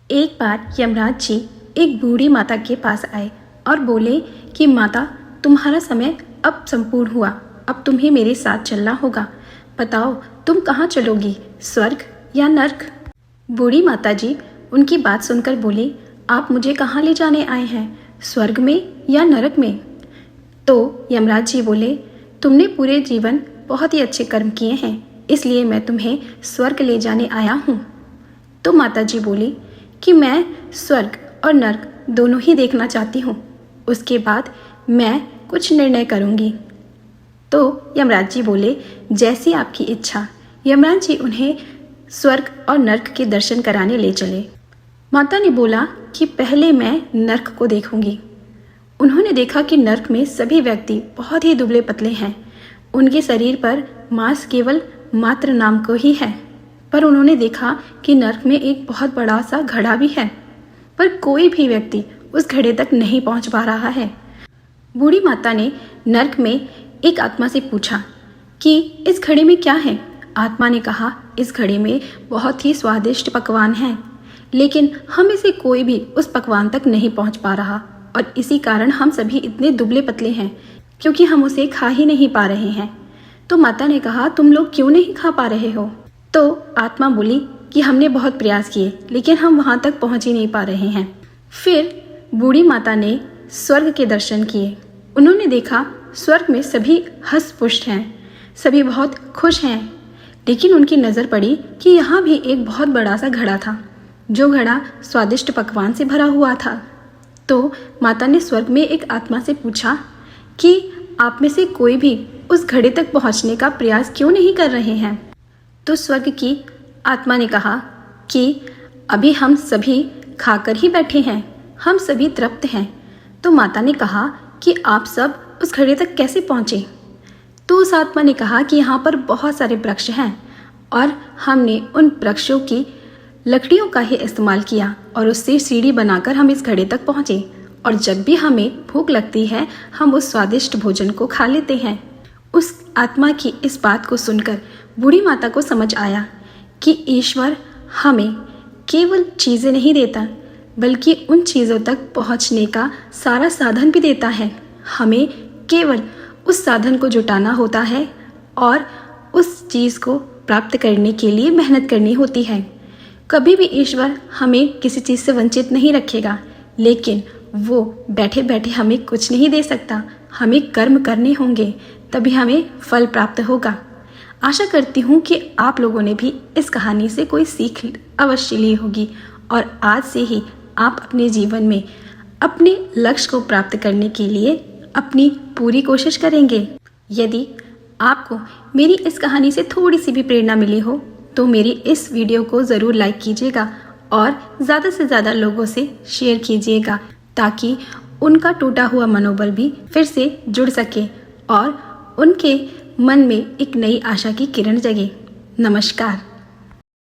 एक बार यमराज जी एक बूढ़ी माता के पास आए और बोले कि माता, तुम्हारा समय अब संपूर्ण हुआ, अब तुम्हें मेरे साथ चलना होगा। बताओ तुम कहाँ चलोगी, स्वर्ग या नर्क? बूढ़ी माता जी उनकी बात सुनकर बोली, आप मुझे कहाँ ले जाने आए हैं, स्वर्ग में या नरक में? तो यमराज जी बोले, तुमने पूरे जीवन बहुत ही अच्छे कर्म किए हैं, इसलिए मैं तुम्हें स्वर्ग ले जाने आया हूँ। तो माता जी बोली कि मैं स्वर्ग और नर्क दोनों ही देखना चाहती हूँ, उसके बाद मैं कुछ निर्णय करूँगी। तो यमराज जी बोले, जैसी आपकी इच्छा। यमराज जी उन्हें स्वर्ग और नर्क के दर्शन कराने ले चले। माता ने बोला कि पहले मैं नर्क को देखूंगी। उन्होंने देखा कि नर्क में सभी व्यक्ति बहुत ही दुबले पतले हैं, उनके शरीर पर मांस केवल मात्र नाम को ही है। पर उन्होंने देखा कि नर्क में एक बहुत बड़ा सा घड़ा भी है, पर कोई भी व्यक्ति उस घड़े तक नहीं पहुंच पा रहा है। बूढ़ी माता ने नर्क में एक आत्मा से पूछा कि इस घड़े में क्या है? आत्मा ने कहा, इस घड़े में बहुत ही स्वादिष्ट पकवान हैं, लेकिन हम में से कोई भी उस पकवान तक नहीं पहुंच पा रहा, और इसी कारण हम सभी इतने दुबले पतले हैं, क्योंकि हम उसे खा ही नहीं पा रहे हैं। तो माता ने कहा, तुम लोग क्यों नहीं खा पा रहे हो? तो आत्मा बोली कि हमने बहुत प्रयास किए, लेकिन हम वहां तक पहुंच ही नहीं पा रहे हैं। फिर बूढ़ी माता ने स्वर्ग के दर्शन किए। उन्होंने देखा स्वर्ग में सभी हष्ट-पुष्ट हैं, सभी बहुत खुश हैं, लेकिन उनकी नज़र पड़ी कि यहाँ भी एक बहुत बड़ा सा घड़ा था, जो घड़ा स्वादिष्ट पकवान से भरा हुआ था। तो माता ने स्वर्ग में एक आत्मा से पूछा कि आप में से कोई भी उस घड़े तक पहुँचने का प्रयास क्यों नहीं कर रहे हैं? तो स्वर्ग की आत्मा ने कहा कि अभी हम सभी खाकर ही बैठे हैं, हम सभी तृप्त हैं। तो माता ने कहा कि आप सब उस घड़े तक कैसे पहुँचे? तो उस आत्मा ने कहा कि यहाँ पर बहुत सारे वृक्ष हैं और हमने उन वृक्षों की लकड़ियों का ही इस्तेमाल किया और उससे सीढ़ी बनाकर हम इस घड़े तक पहुँचे, और जब भी हमें भूख लगती है हम उस स्वादिष्ट भोजन को खा लेते हैं। उस आत्मा की इस बात को सुनकर बूढ़ी माता को समझ आया कि ईश्वर हमें केवल चीज़ें नहीं देता, बल्कि उन चीज़ों तक पहुंचने का सारा साधन भी देता है। हमें केवल उस साधन को जुटाना होता है और उस चीज़ को प्राप्त करने के लिए मेहनत करनी होती है। कभी भी ईश्वर हमें किसी चीज़ से वंचित नहीं रखेगा, लेकिन वो बैठे बैठे हमें कुछ नहीं दे सकता। हमें कर्म करने होंगे, तभी हमें फल प्राप्त होगा। आशा करती हूँ कि आप लोगों ने भी इस कहानी से कोई सीख अवश्य ली होगी, और आज से ही आप अपने जीवन में अपने लक्ष्य को प्राप्त करने के लिए अपनी पूरी कोशिश करेंगे। यदि आपको मेरी इस कहानी से थोड़ी सी भी प्रेरणा मिली हो तो मेरी इस वीडियो को ज़रूर लाइक कीजिएगा और ज़्यादा से ज़्यादा लोगों से शेयर कीजिएगा, ताकि उनका टूटा हुआ मनोबल भी फिर से जुड़ सके और उनके मन में एक नई आशा की किरण जगे। नमस्कार।